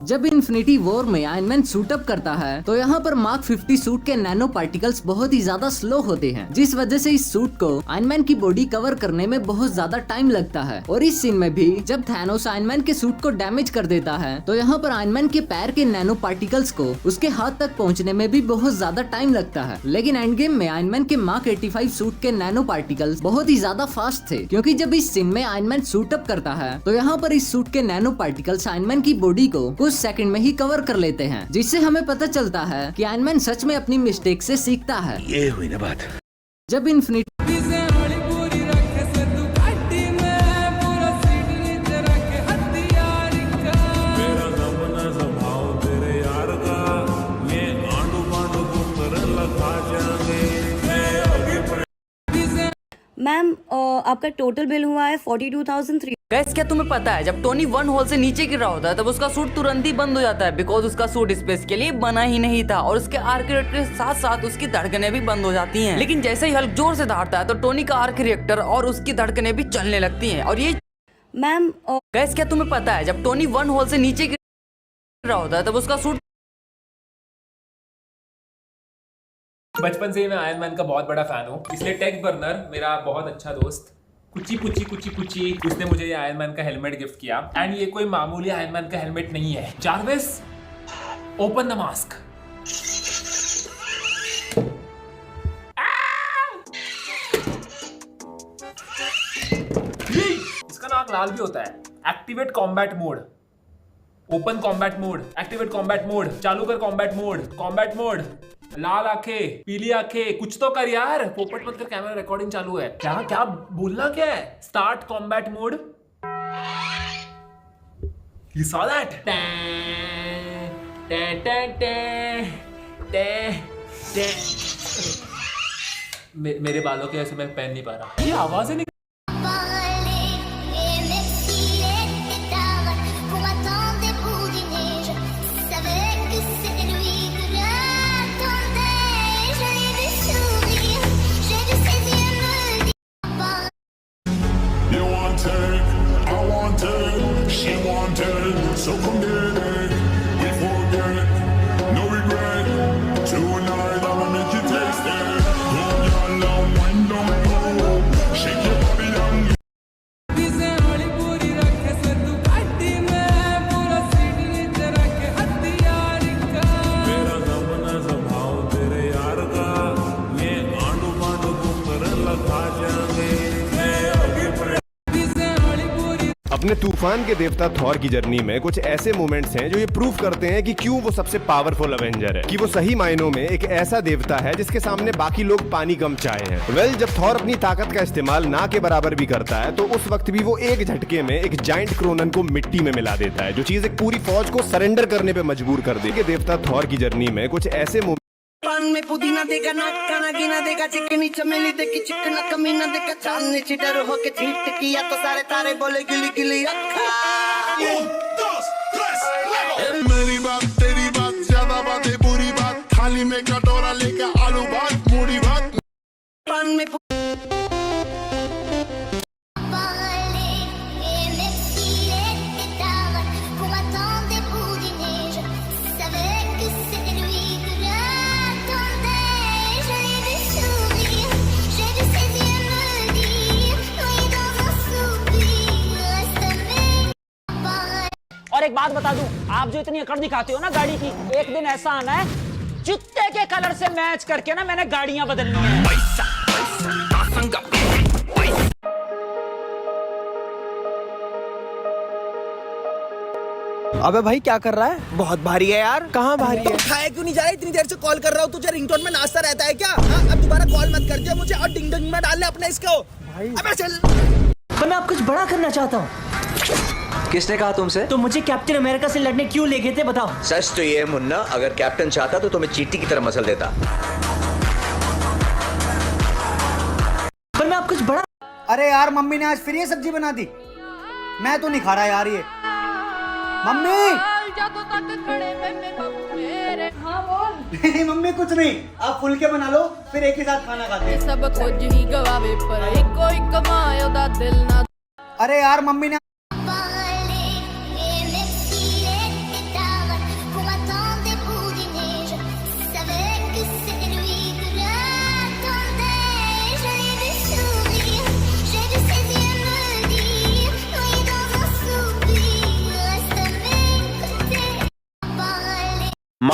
जब infinity war में iron man suit up करता है तो यहाँ पर मार्क 50 सूट के नैनो पार्टिकल्स बहुत ही ज्यादा स्लो होते हैं, जिस वजह से इस सूट को आयरन मैन की बॉडी कवर करने में बहुत ज्यादा टाइम लगता है। और इस सीन में भी जब थैनोस आयरन मैन के सूट को डैमेज कर देता है तो यहाँ पर आयरन मैन के पैर के नैनो पार्टिकल्स को उसके हाथ तक पहुँचने में भी बहुत ज्यादा टाइम लगता है। लेकिन एंड गेम में आयरन मैन के मार्क 85 सूट के नैनो पार्टिकल्स बहुत ही ज्यादा फास्ट थे, क्योंकि जब इस सीन में आयरन मैन सूट अप करता है तो यहाँ पर इस सूट के नैनो पार्टिकल्स आयरन मैन की बॉडी को कुछ सेकंड में ही कवर कर लेते हैं, जिससे हमें पता चलता है कि आयरन मैन सच में अपनी मिस्टेक से सीखता है। ये हुई ना बात। जब इन्फिनिटी मैम आपका टोटल बिल हुआ है 42,300। गैस क्या तुम्हें पता है जब टोनी 1 होल से नीचे गिर रहा होता है तब उसका सूट तुरंत ही बंद हो जाता है, बिकॉज उसका सूट स्पेस के लिए बना ही नहीं था और उसके आर्क रिएक्टर के साथ साथ उसकी धड़कनें भी बंद हो जाती हैं। लेकिन जैसे ही हल्क जोर से दौड़ता है तो टोनी का आर्क रिएक्टर और उसकी धड़कनें भी चलने लगती हैं। और ये मैम गैस क्या तुम्हें पता है जब टोनी 1 होल से नीचे गिर रहा होता है तब उसका सूट बचपन से ही मैं आयरन मैन का बहुत बड़ा फैन हूँ, इसलिए टेक बर्नर मेरा बहुत अच्छा दोस्त कुची पुची कुची पुची उसने मुझे ये आयरन मैन का हेलमेट गिफ्ट किया। एंड ये कोई मामूली आयरन मैन का हेलमेट नहीं है। Jarvis open the mask. इसका नाक लाल भी होता है। Activate combat mode, open combat mode, activate combat mode, चालू कर कॉम्बैट मोड, कॉम्बैट मोड, लाल आंखें, पीली आंखें, कुछ तो कर यार, पोपट मत कर, कैमरा रिकॉर्डिंग चालू है। क्या क्या बोलना क्या है? Start combat mode. You saw that? मेरे बालों के ऐसे मैं पहन नहीं पा रहा, ये आवाज है। So come get it, we forget, no regret. Tonight I'ma make you taste it. Don't y'all love, wind don't go, shake your body down. मेरा दमना संभाल तेरे यार का, ये आंडू मांडू घूमर लगा जाएंगे। अपने तूफान के देवता थॉर की जर्नी में कुछ ऐसे मोमेंट्स हैं जो ये प्रूव करते हैं कि क्यों वो सबसे पावरफुल अवेंजर है, कि वो सही मायनों में एक ऐसा देवता है जिसके सामने बाकी लोग पानी कम चाहे हैं। वेल, जब थॉर अपनी ताकत का इस्तेमाल ना के बराबर भी करता है तो उस वक्त भी वो एक झटके में एक जायंट क्रोनन को मिट्टी में मिला देता है, जो चीज एक पूरी फौज को सरेंडर करने पे मजबूर कर दे। देवता थॉर की जर्नी में कुछ ऐसे पान में पुदीना देगा, नाक गिना देगा, चिकनी चमेली देखी चिकना कमीना देखा, चांदनी चिटर होके चीट किया तो सारे तारे बोले गिली गिली रखा। मेरी बात तेरी बात, ज्यादा बातें बुरी बात, थाली में कटोरा लेकर आलू भात मूड़ी भात। पान में और एक बात बता दूं, आप जो इतनी अकड़ दिखाते हो ना गाड़ी की, एक दिन ऐसा आना है जूते के कलर से मैच करके ना मैंने गाड़ियां बदलनी है। अबे भाई क्या कर रहा है? बहुत भारी है यार। कहाँ भारी है? खाया क्यों नहीं जा रहा? इतनी देर से कॉल कर रहा हूँ, तुझे रिंगटोन में नाचता रहता है क्या? हाँ, अब दोबारा कॉल मत कर दिया मुझे और डिंग डिंग में डाल ले अपने इसको। अबे चल। मैं आप कुछ बड़ा करना चाहता हूँ। किसने कहा तुमसे? तो मुझे कैप्टन अमेरिका से लड़ने क्यों ले गए थे बताओ? सच तो ये मुन्ना, अगर कैप्टन चाहता तो तुम्हें चींटी की तरह मसल देता। पर मैं आप कुछ बड़ा। अरे यार मम्मी ने आज फिर ये सब्जी बना दी, मैं तो नहीं खा रहा यार ये। मम्मी नहीं मम्मी कुछ नहीं, आप फुलके बना लो फिर एक ही साथ खाना खाते हैं। सब कुछ ही गवावे पर कोई कमायो दा दिल ना। अरे यार मम्मी ने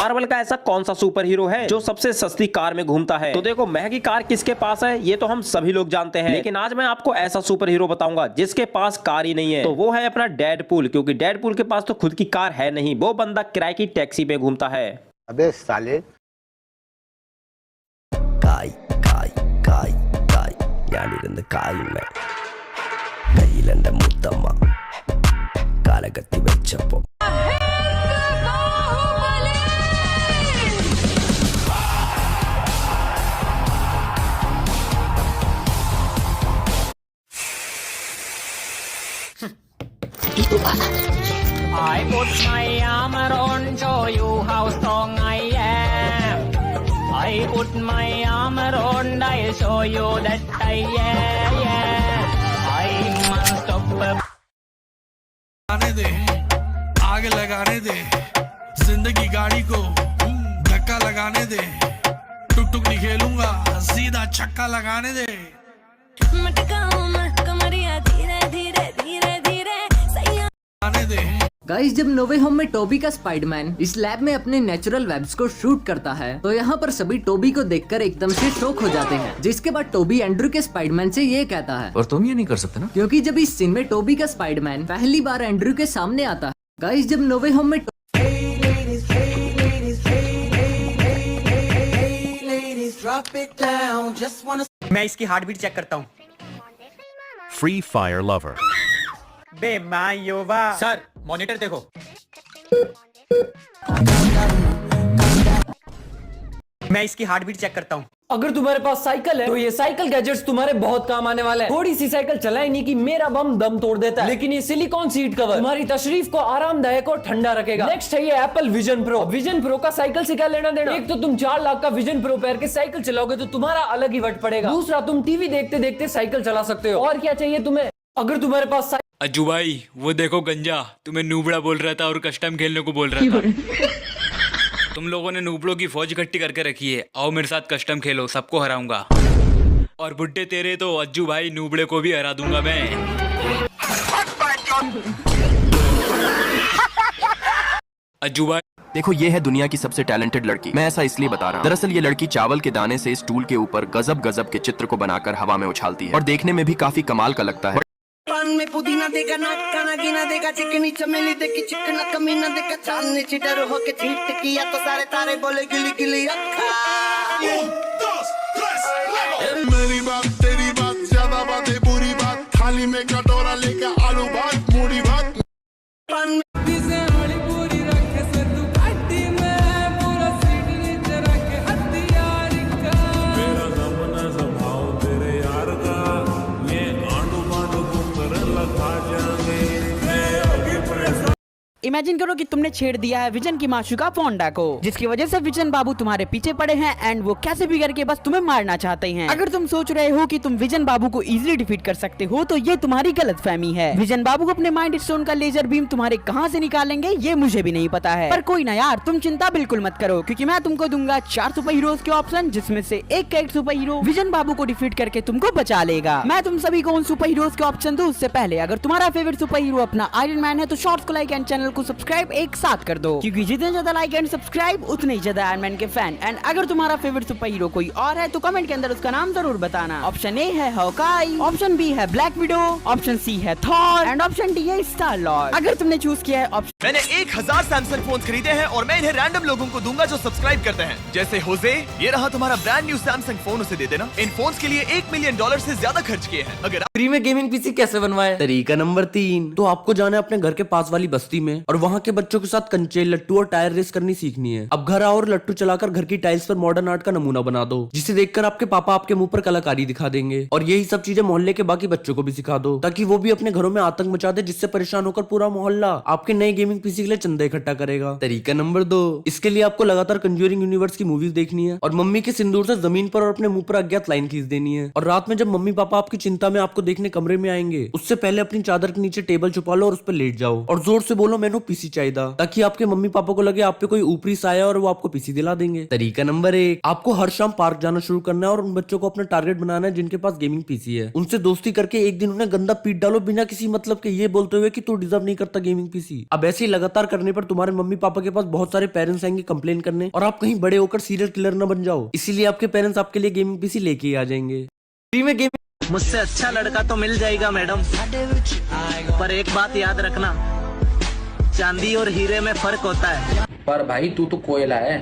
मार्वल का ऐसा कौन सा सुपर हीरो है जो सबसे सस्ती कार में घूमता है? तो देखो, महंगी कार किसके पास है ये तो हम सभी लोग जानते हैं, लेकिन आज मैं आपको ऐसा सुपर हीरो बताऊंगा जिसके पास कार ही नहीं है। तो वो है अपना डेडपूल, क्योंकि डेडपूल के पास तो खुद की कार है नहीं, वो बंदा किराए की टैक्सी पे घूमता है। अबे साले ഞാനിരുന്ന് കായുണ്ട് കയ്യിലെന്റെ മുത്തമ്മ കാലകത്തി വെച്ചപ്പോ I put my armor on, show you how strong I am. I put my armor on, I'll show you that I am. I'm unstoppable. आने दे, आग लगाने दे, जिंदगी गाड़ी को धक्का लगाने दे, टुक टुक नहीं खेलूंगा, सीधा छक्का लगाने दे। मटकाऊं मैं कमरिया धीरे धीरे धीरे धीरे आने दे। गाइस, जब नो वे होम में टोबी का स्पाइडरमैन इस लैब में अपने नेचुरल वेब्स को शूट करता है तो यहाँ पर सभी टोबी को देखकर एकदम से शॉक हो जाते हैं, जिसके बाद टोबी एंड्रू के स्पाइडरमैन से ये कहता है, और तुम ये नहीं कर सकते ना? क्योंकि जब इस सीन में टोबी का स्पाइडरमैन पहली बार एंड्रू के सामने आता है। गाइस, जब नो वे होम में मैं इसकी हार्ट बीट चेक करता हूँ। Free Fire Lover. बे मायोवा सर, मॉनिटर देखो। मैं इसकी हार्ट बीट चेक करता हूँ। अगर तुम्हारे पास साइकिल है तो ये साइकिल गैजेट्स तुम्हारे बहुत काम आने वाले हैं। थोड़ी सी साइकिल चलाई नहीं कि मेरा बम दम तोड़ देता है, लेकिन ये सिलिकॉन सीट कवर तुम्हारी तशरीफ को आरामदायक और ठंडा रखेगा। नेक्स्ट है ये Apple vision pro. Vision pro का साइकिल से क्या लेना देना? एक तो तुम 4 लाख का विजन प्रो पहन के साइकिल चलाओगे तो तुम्हारा अलग ही वट पड़ेगा। दूसरा, तुम टीवी देखते देखते साइकिल चला सकते हो। और क्या चाहिए तुम्हें? अगर तुम्हारे पास अज्जू भाई, वो देखो गंजा तुम्हें नूबड़ा बोल रहा था और कस्टम खेलने को बोल रहा था। तुम लोगों ने नूबड़ों की फौज इकट्ठी करके रखी है, आओ मेरे साथ कस्टम खेलो, सबको हराऊंगा। और बुड्ढे तेरे तो अज्जू भाई नूबड़े को भी हरा दूंगा मैं। अज्जू भाई देखो, ये है दुनिया की सबसे टैलेंटेड लड़की। मैं ऐसा इसलिए बता रहा हूँ, दरअसल ये लड़की चावल के दाने से स्टूल के ऊपर गजब गजब के चित्र को बनाकर हवा में उछालती है और देखने में भी काफी कमाल का लगता है। पान में पुदीना देगा नाकाना गिना देगा चिकनी चमेली देखी चिकना कमीना देखा चांदनी चिटर होके चीट किया तो सारे तारे बोले गिली गिली रखा। मेरी बात तेरी बात ज्यादा बातें बुरी बात, थाली में कटोरा लेके आलू भात मूड़ी भात। पान में इमेजिन करो कि तुमने छेड़ दिया है विजन की माशूका फोंडा को, जिसकी वजह से विजन बाबू तुम्हारे पीछे पड़े हैं एंड वो कैसे भी करके बस तुम्हें मारना चाहते हैं। अगर तुम सोच रहे हो कि तुम विजन बाबू को इजीली डिफीट कर सकते हो तो ये तुम्हारी गलतफहमी है। विजन बाबू को अपने माइंड स्टोन का लेजर बीम तुम्हारे कहां से निकालेंगे ये मुझे भी नहीं पता है, पर कोई ना यार, तुम चिंता बिल्कुल मत करो, क्योंकि मैं तुमको दूंगा 4 सुपर हीरोज के ऑप्शन, जिसमें से एक सुपर हीरो विजन बाबू को डिफीट करके तुमको बचा लेगा। मैं तुम सभी को उन सुपर हीरोज के ऑप्शन दूं उससे पहले अगर तुम्हारा फेवरेट सुपर हीरो अपना आयरन मैन है तो शॉर्ट्स को लाइक एंड चैनल को सब्सक्राइब एक साथ कर दो, क्योंकि जितने ज्यादा लाइक एंड सब्सक्राइब उतने ही ज्यादा आयरन मैन के फैन। एंड अगर तुम्हारा फेवरेट सुपर हीरो कोई और है तो कमेंट के अंदर उसका नाम जरूर बताना। ऑप्शन ए है हॉकाई, ऑप्शन बी है ब्लैक विडो, ऑप्शन सी है थॉर एंड ऑप्शन डी है स्टार लॉर्ड। अगर तुमने चूज किया है ऑप्शन, मैंने 1000 सैमसंग फोन खरीदे हैं और मैं इन्हें रैंडम लोगों को दूंगा जो सब्सक्राइब करते हैं। जैसे होजे, ये रहा तुम्हारा ब्रांड न्यू सैमसंग फोन, उसे दे देना। इन फोन्स के लिए $1 मिलियन से ज्यादा खर्च किए हैं। अगर फ्री में गेमिंग पीसी कैसे बनवाए? तरीका नंबर 3, तो आपको जाना है अपने घर के पास वाली बस्ती में और वहाँ के बच्चों के साथ कंचे, लट्टू और टायर रेस करनी सीखनी है। अब घर आओ और लट्टू चलाकर घर की टाइल्स पर मॉडर्न आर्ट का नमूना बना दो, जिसे देखकर आपके पापा आपके मुंह पर कलाकारी दिखा देंगे। और यही सब चीजें मोहल्ले के बाकी बच्चों को भी सिखा दो, ताकि वो भी अपने घरों में आतंक मचा दे, जिससे परेशान होकर पूरा मोहल्ला आपके नए गेमिंग पीसी के लिए चंदा इकट्ठा करेगा। तरीका नंबर 2, इसके लिए आपको लगातार कंज्यूरिंग यूनिवर्स की मूवीज देखनी है और मम्मी के सिंदूर से जमीन पर और अपने मुंह पर अज्ञात लाइन खींच देनी है। और रात में जब मम्मी पापा आपकी चिंता में आपको देखने कमरे में आएंगे, उससे पहले अपनी चादर के नीचे टेबल छुपा लो और उस पर लेट जाओ और जोर से बोलो, मैंने पीसी चाहिए ताकि आपके मम्मी पापा को लगे आप पे कोई ऊपरी साया और वो आपको पीसी दिला देंगे। तरीका नंबर 1, आपको हर शाम पार्क जाना शुरू करना है और उन बच्चों को अपना टारगेट बनाना है जिनके पास गेमिंग पीसी है। उनसे दोस्ती करके एक दिन उन्हें गंदा पीट डालो बिना किसी मतलब के, ये बोलते हुए कि तू डिजर्व नहीं करता गेमिंग पीसी। अब ऐसे ही लगातार करने पर तुम्हारे मम्मी पापा के पास बहुत सारे पेरेंट्स आएंगे कंप्लेन करने और आप कहीं बड़े होकर सीरियल किलर न बन जाओ। इसीलिए आपके पेरेंट्स आपके लिए गेमिंग पीसी लेके आ जाएंगे फ्री में। गेमिंग मुझसे अच्छा लड़का तो मिल जाएगा मैडम, पर एक बात याद रखना, चांदी और हीरे में फर्क होता है। पर भाई तू तो कोयला है।